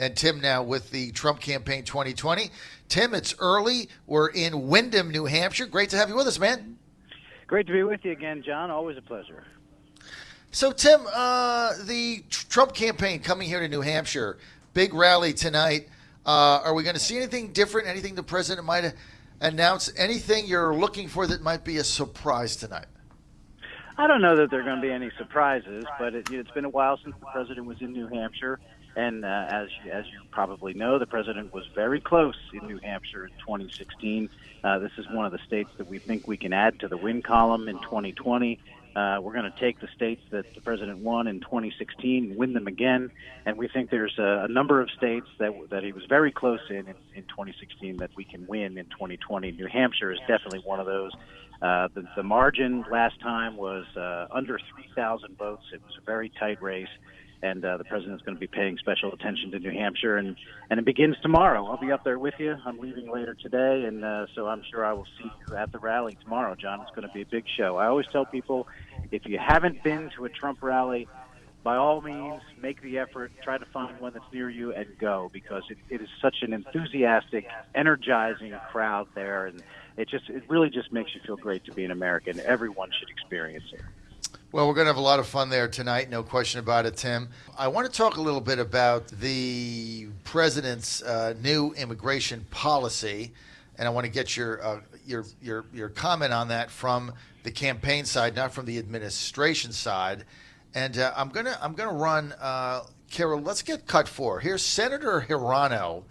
and Tim now with the Trump Campaign 2020. Tim, it's early. We're in Windham, New Hampshire. Great to have you with us, man. Great to be with you again, John. Always a pleasure. So, Tim, the Trump campaign coming here to New Hampshire, big rally tonight. Are we going to see anything different, anything the president might announce, anything you're looking for that might be a surprise tonight? I don't know that there are going to be any surprises, but it's been a while since the president was in New Hampshire. And as you probably know, the president was very close in New Hampshire in 2016. This is one of the states that we think we can add to the win column in 2020. We're going to take the states that the president won in 2016 and win them again. And we think there's a number of states that he was very close in 2016 that we can win in 2020. New Hampshire is definitely one of those. The margin last time was under 3,000 votes. It was a very tight race. And the president's going to be paying special attention to New Hampshire, and it begins tomorrow. I'll be up there with you. I'm leaving later today, and so I'm sure I will see you at the rally tomorrow, John. It's going to be a big show. I always tell people, if you haven't been to a Trump rally, by all means, make the effort. Try to find one that's near you and go, because it is such an enthusiastic, energizing crowd there, and it really just makes you feel great to be an American. Everyone should experience it. Well, we're going to have a lot of fun there tonight, no question about it, Tim. I want to talk a little bit about the president's new immigration policy, and I want to get your comment on that from the campaign side, not from the administration side. And I'm gonna run, Carol. Let's get cut 4. Here's Senator Hirano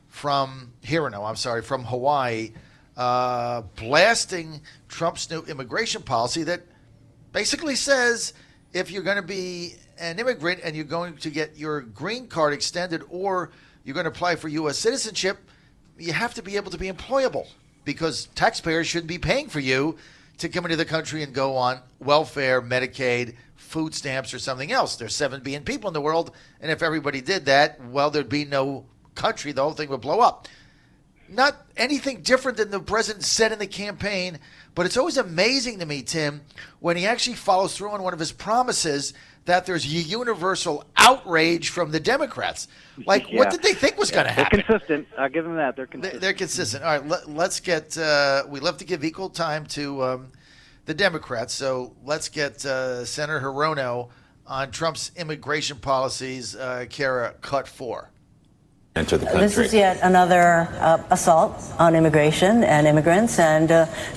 from Hawaii, blasting Trump's new immigration policy that basically says if you're going to be an immigrant and you're going to get your green card extended or you're going to apply for U.S. citizenship, you have to be able to be employable, because taxpayers shouldn't be paying for you to come into the country and go on welfare, Medicaid, food stamps, or something else. There's 7 billion people in the world, and if everybody did that, well, there'd be no country. The whole thing would blow up. Not anything different than the president said in the campaign, but it's always amazing to me, Tim, when he actually follows through on one of his promises that there's a universal outrage from the Democrats. Like, What did they think was going to happen? They're consistent. I'll give them that. They're consistent. They're consistent. All right, let's get we love to give equal time to the Democrats, so let's get Senator Hirono on Trump's immigration policies. Kara, cut 4. Enter the country. This is yet another assault on immigration and immigrants, and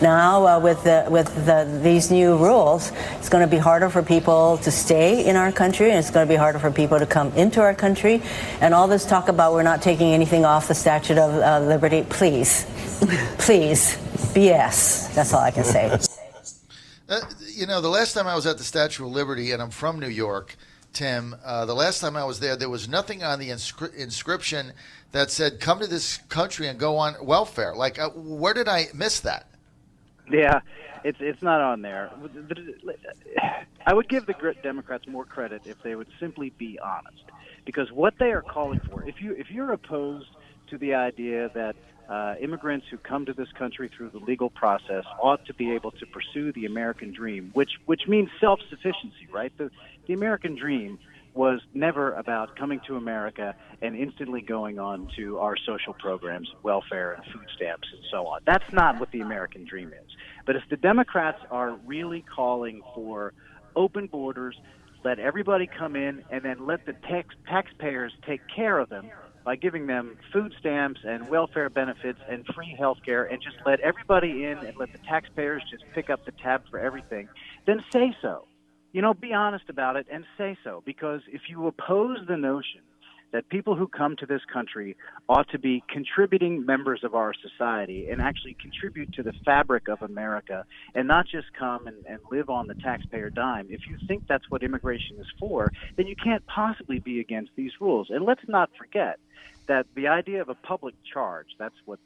now with these new rules, it's going to be harder for people to stay in our country, and it's going to be harder for people to come into our country. And all this talk about we're not taking anything off the Statute of Liberty, please, BS. That's all I can say. The last time I was at the Statue of Liberty, and I'm from New York, Tim, the last time I was there was nothing on the inscription that said, come to this country and go on welfare. Like, where did I miss that? Yeah, it's not on there. I would give the Democrats more credit if they would simply be honest, because what they are calling for, if you're opposed to the idea that immigrants who come to this country through the legal process ought to be able to pursue the American dream, which means self-sufficiency, right? The American dream was never about coming to America and instantly going on to our social programs, welfare and food stamps and so on. That's not what the American dream is. But if the Democrats are really calling for open borders, let everybody come in, and then let the taxpayers take care of them by giving them food stamps and welfare benefits and free health care, and just let everybody in and let the taxpayers just pick up the tab for everything, then say so. Be honest about it and say so, because if you oppose the notion that people who come to this country ought to be contributing members of our society and actually contribute to the fabric of America and not just come and live on the taxpayer dime, if you think that's what immigration is for, then you can't possibly be against these rules. And let's not forget that the idea of a public charge, that's what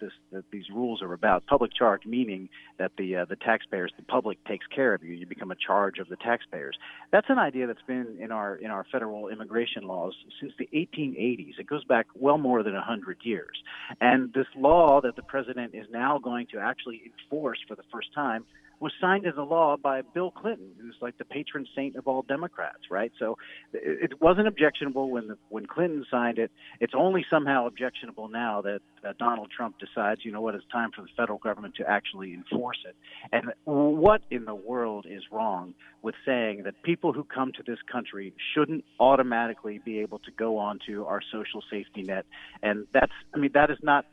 these rules are about. Public charge meaning that the taxpayers, the public takes care of you. You become a charge of the taxpayers. That's an idea that's been in our federal immigration laws since the 1880s. It goes back well more than 100 years. And this law that the president is now going to actually enforce for the first time was signed into law by Bill Clinton, who's like the patron saint of all Democrats, right? So it wasn't objectionable when Clinton signed it. It's only somehow objectionable now that Donald Trump decides, you know what, it's time for the federal government to actually enforce it. And what in the world is wrong with saying that people who come to this country shouldn't automatically be able to go onto our social safety net? And that is not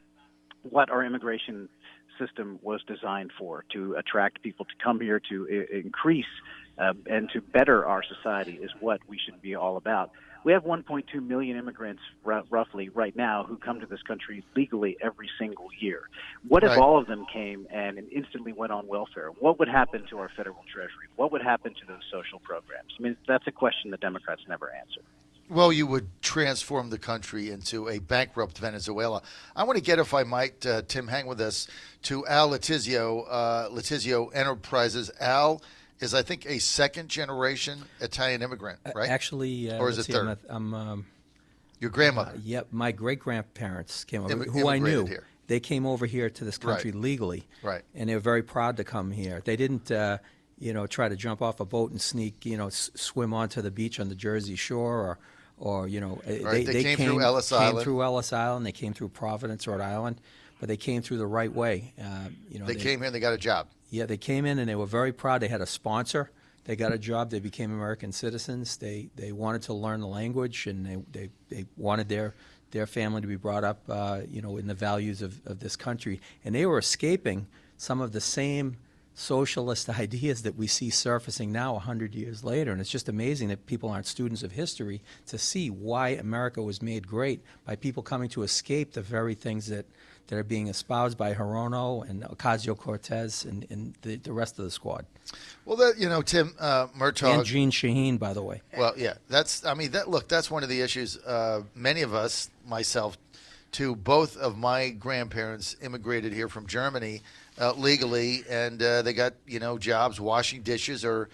what our immigration system was designed for, to attract people to come here, to increase and to better our society, is what we should be all about. We have 1.2 million immigrants roughly right now who come to this country legally every single year. What if all of them came and instantly went on welfare? What would happen to our federal treasury? What would happen to those social programs? I mean, that's a question the Democrats never answer. Well, you would transform the country into a bankrupt Venezuela. I want to get, if I might, Tim, hang with us, to Al Letizio Enterprises. Al is, I think, a second-generation Italian immigrant, right? Actually, or is it third? I'm your grandmother? Yep, my great-grandparents came over, Who who I knew. here. They came over here to this country legally, right? And they were very proud to come here. They didn't, try to jump off a boat and sneak, swim onto the beach on the Jersey Shore, or Right. They came through Ellis Island. Came through Ellis Island. They came through Providence, Rhode Island, but they came through the right way. They came here and they got a job. Yeah, they came in and they were very proud. They had a sponsor. They got a job. They became American citizens. They wanted to learn the language, and they wanted their family to be brought up, in the values of this country. And they were escaping some of the same socialist ideas that we see surfacing now 100 years later. And it's just amazing that people aren't students of history to see why America was made great by people coming to escape the very things that are being espoused by Hirono and Ocasio-Cortez and the rest of the squad. Well, Tim, Murtaugh. And Gene Shaheen, by the way. Well, yeah, that's one of the issues. Many of us, myself, too, both of my grandparents immigrated here from Germany legally, and they got jobs washing dishes or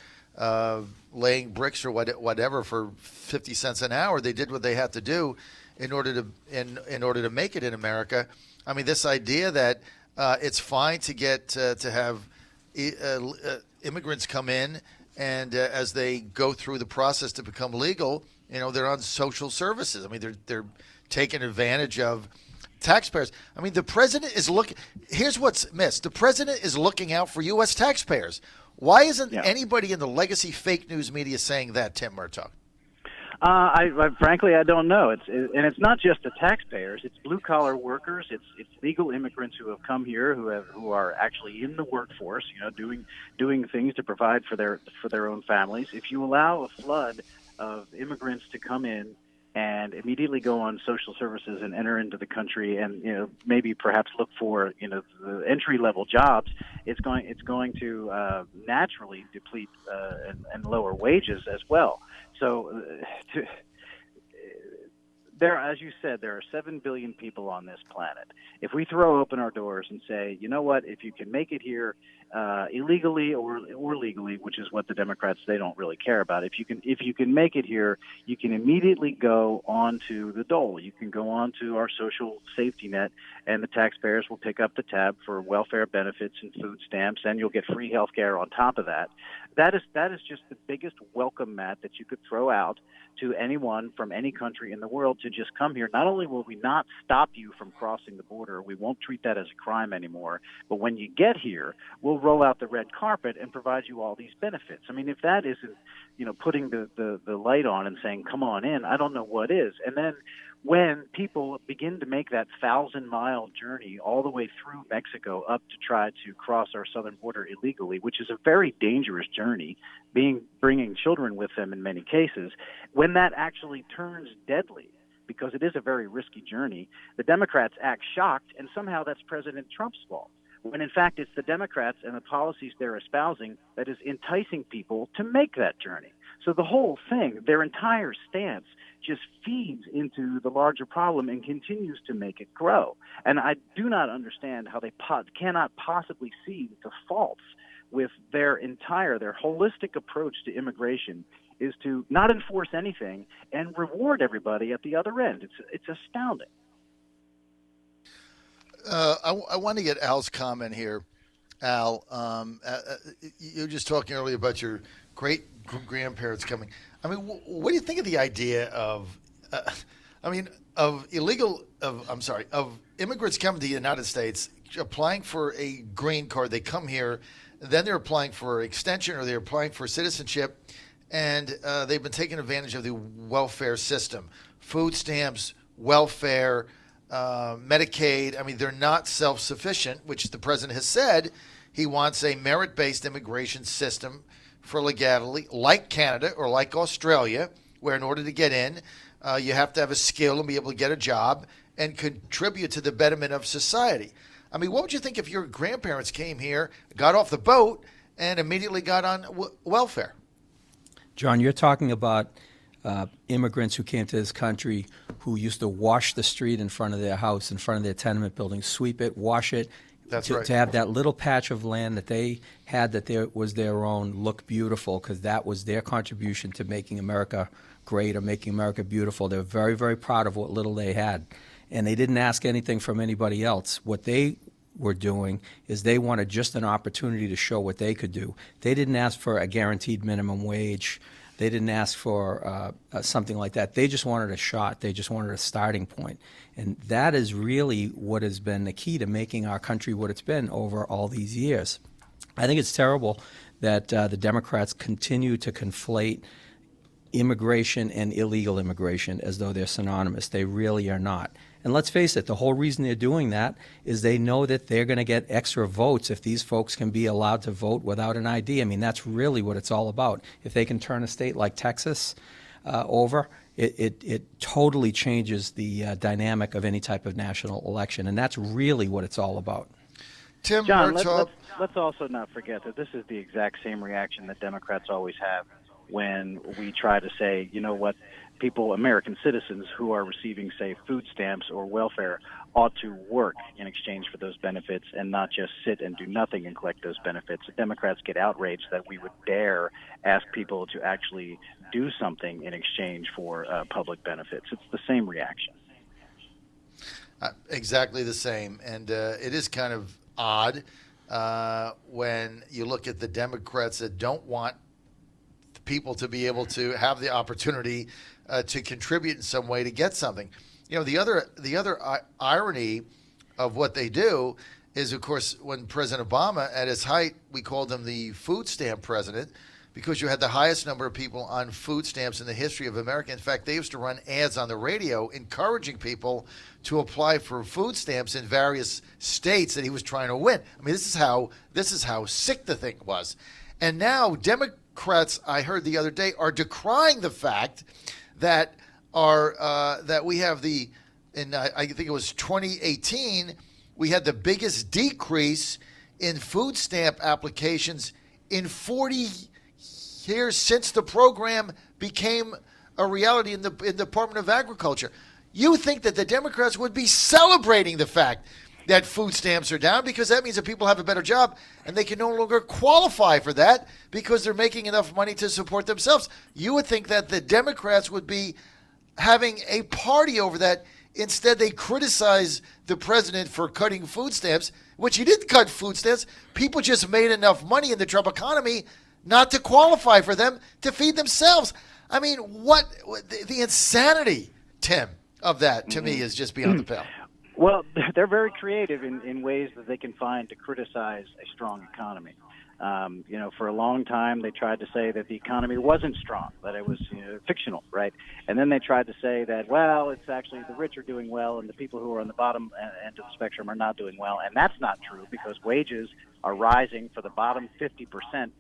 laying bricks or whatever for 50 cents an hour. They did what they had to do in order to make it in America. I mean, this idea that it's fine to get to have immigrants come in, and as they go through the process to become legal, they're on social services. I mean, they're taking advantage of taxpayers. I mean, the president is looking. Here's what's missed: the president is looking out for U.S. taxpayers. Why isn't anybody in the legacy fake news media saying that, Tim Murtaugh? Frankly, I don't know. It's not just the taxpayers. It's blue collar workers. It's legal immigrants who have come here, who are actually in the workforce, doing things to provide for their own families. If you allow a flood of immigrants to come in and immediately go on social services and enter into the country, and maybe perhaps look for the entry level jobs, it's going to naturally deplete and lower wages as well. So, as you said, there are 7 billion people on this planet. If we throw open our doors and say, you know what, if you can make it here illegally or legally, which is what the Democrats, they don't really care about. If you can make it here, you can immediately go onto the dole. You can go onto our social safety net, and the taxpayers will pick up the tab for welfare benefits and food stamps, and you'll get free health care on top of that. That is just the biggest welcome mat that you could throw out to anyone from any country in the world to just come here. Not only will we not stop you from crossing the border, we won't treat that as a crime anymore, but when you get here, we'll roll out the red carpet and provide you all these benefits. I mean, if that isn't, putting the light on and saying, come on in, I don't know what is. And then when people begin to make that 1,000-mile journey all the way through Mexico up to try to cross our southern border illegally, which is a very dangerous journey, bringing children with them in many cases, when that actually turns deadly, because it is a very risky journey, the Democrats act shocked, and somehow that's President Trump's fault, when in fact it's the Democrats and the policies they're espousing that is enticing people to make that journey. So the whole thing, their entire stance, just feeds into the larger problem and continues to make it grow. And I do not understand how they cannot possibly see the faults with their holistic approach to immigration is to not enforce anything and reward everybody at the other end. It's astounding. I want to get Al's comment here. Al, you were just talking earlier about your great grandparents coming. I mean, what do you think of the idea of, of immigrants coming to the United States, applying for a green card? They come here, then they're applying for extension or they're applying for citizenship, and they've been taking advantage of the welfare system, food stamps, welfare, Medicaid. I mean, they're not self-sufficient, which the president has said he wants a merit-based immigration system for legality, like Canada or like Australia, where in order to get in, you have to have a skill and be able to get a job and contribute to the betterment of society. I mean, what would you think if your grandparents came here, got off the boat, and immediately got on welfare? John, you're talking about immigrants who came to this country who used to wash the street in front of their house, in front of their tenement building, sweep it, wash it. That's to, right. To have that little patch of land that they had that was their own look beautiful, because that was their contribution to making America great or making America beautiful. They're very, very proud of what little they had. And they didn't ask anything from anybody else. What they were doing is they wanted just an opportunity to show what they could do. They didn't ask for a guaranteed minimum wage. They didn't ask for something like that. They just wanted a shot. They just wanted a starting point. And that is really what has been the key to making our country what it's been over all these years. I think it's terrible that the Democrats continue to conflate immigration and illegal immigration as though they're synonymous. They really are not. And let's face it, the whole reason they're doing that is they know that they're going to get extra votes if these folks can be allowed to vote without an ID. I mean, that's really what it's all about. If they can turn a state like Texas over, it totally changes the dynamic of any type of national election. And that's really what it's all about. Tim John, Murtaugh. let's also not forget that this is the exact same reaction that Democrats always have when we try to say, you know what, people, American citizens who are receiving, say, food stamps or welfare ought to work in exchange for those benefits and not just sit and do nothing and collect those benefits. The Democrats get outraged that we would dare ask people to actually do something in exchange for public benefits. It's the same reaction. Exactly the same. And it is kind of odd when you look at the Democrats that don't want people to be able to have the opportunity to contribute in some way to get something. You know, the other irony of what they do is, of course, when President Obama, at his height, we called him the food stamp president because you had the highest number of people on food stamps in the history of America. In fact, they used to run ads on the radio encouraging people to apply for food stamps in various states that he was trying to win. I mean, this is how sick the thing was. And now Democrats, I heard the other day, are decrying the fact that that we have I think it was 2018, we had the biggest decrease in food stamp applications in 40 years since the program became a reality in the Department of Agriculture. You think that the Democrats would be celebrating the fact that food stamps are down, because that means that people have a better job and they can no longer qualify for that because they're making enough money to support themselves. You would think that the Democrats would be having a party over that. Instead, they criticize the president for cutting food stamps, which he didn't cut food stamps. People just made enough money in the Trump economy not to qualify for them to feed themselves. I mean, what the insanity, Tim, of that to me is just beyond the pale. Well, they're very creative in ways that they can find to criticize a strong economy. For a long time, they tried to say that the economy wasn't strong, that it was fictional, right? And then they tried to say that, well, it's actually the rich are doing well and the people who are on the bottom end of the spectrum are not doing well. And that's not true, because wages are rising for the bottom 50%.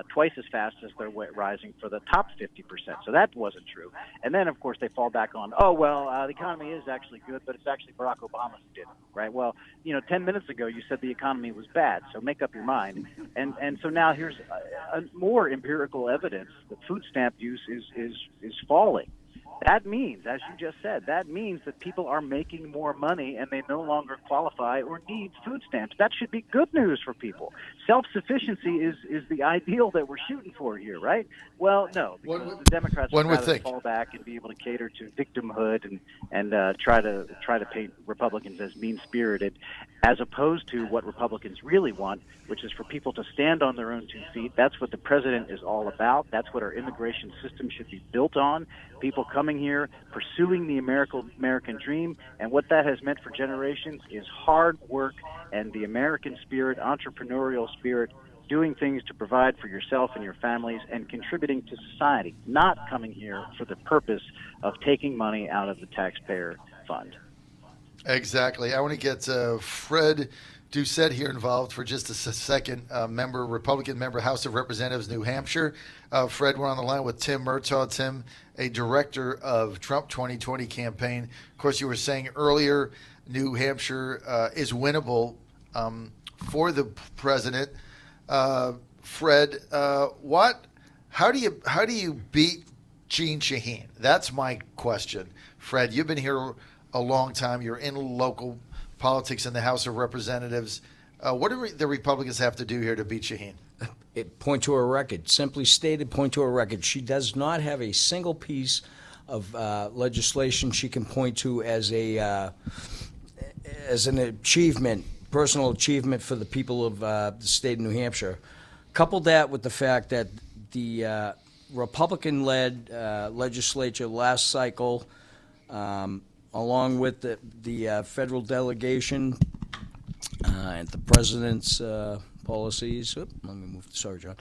Twice as fast as they're rising for the top 50%. So that wasn't true. And then, of course, they fall back on, the economy is actually good, but it's actually Barack Obama who did it, right? Well, 10 minutes ago you said the economy was bad, so make up your mind. And so now here's more empirical evidence that food stamp use is falling. That means, as you just said, that means that people are making more money and they no longer qualify or need food stamps. That should be good news for people. Self-sufficiency is the ideal that we're shooting for here, right? Well, no, because the Democrats would rather fall back and be able to cater to victimhood and try to paint Republicans as mean-spirited, as opposed to what Republicans really want, which is for people to stand on their own 2 feet. That's what the president is all about. That's what our immigration system should be built on. People coming here, pursuing the American dream, and what that has meant for generations is hard work and the American spirit, entrepreneurial spirit, doing things to provide for yourself and your families and contributing to society, not coming here for the purpose of taking money out of the taxpayer fund. Exactly. I want to get Fred Doucette here involved for just a second. Republican member, House of Representatives, New Hampshire. Fred, we're on the line with Tim Murtaugh. Tim, a director of Trump 2020 campaign. Of course, you were saying earlier, New Hampshire is winnable for the president. Fred, how do you beat Jeanne Shaheen? That's my question. Fred, you've been here a long time. You're in local politics in the House of Representatives. What do the Republicans have to do here to beat Shaheen? Point to her record. Simply stated, point to her record. She does not have a single piece of legislation she can point to as an achievement, personal achievement for the people of the state of New Hampshire. Couple that with the fact that the Republican-led legislature last cycle, along with the federal delegation and the president's policies. Let me move. Sorry, John.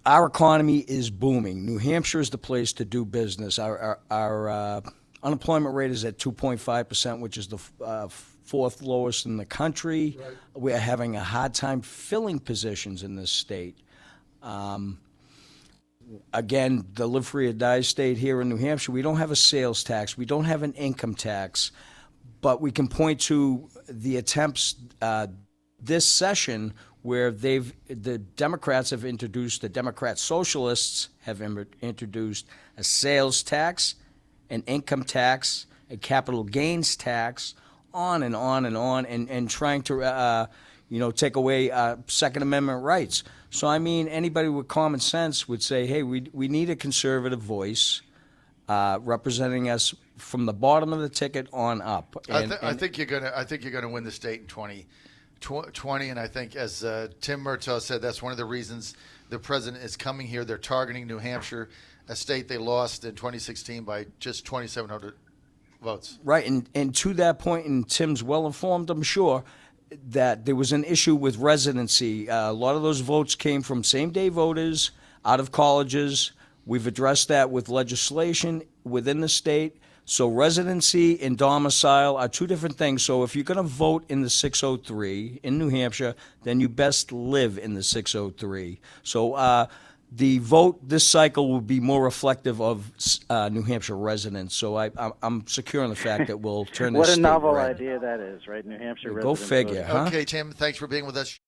Our economy is booming. New Hampshire is the place to do business. Our unemployment rate is at 2.5%, which is the fourth lowest in the country. Right. We are having a hard time filling positions in this state. Again, the live free or die state here in New Hampshire, we don't have a sales tax. We don't have an income tax. But we can point to the attempts this session where the Democrats have introduced, the Democrat socialists have introduced a sales tax, an income tax, a capital gains tax, on and on and on, and trying to take away Second Amendment rights. So, I mean, anybody with common sense would say, hey, we need a conservative voice representing us from the bottom of the ticket on up. I think you're gonna win the state in 2020, and I think, as Tim Murtaugh said, that's one of the reasons the president is coming here. They're targeting New Hampshire, a state they lost in 2016 by just 2,700 votes. Right, and to that point, and Tim's well informed, I'm sure, that there was an issue with residency. A lot of those votes came from same-day voters out of colleges. We've addressed that with legislation within the state. So residency and domicile are two different things. So if you're going to vote in the 603 in New Hampshire, then you best live in the 603. So the vote this cycle will be more reflective of New Hampshire residents. So I'm secure in the fact that we'll turn this What a state novel red. idea that is, right? New Hampshire Go residents. figure, huh? Okay, Tim, thanks for being with us.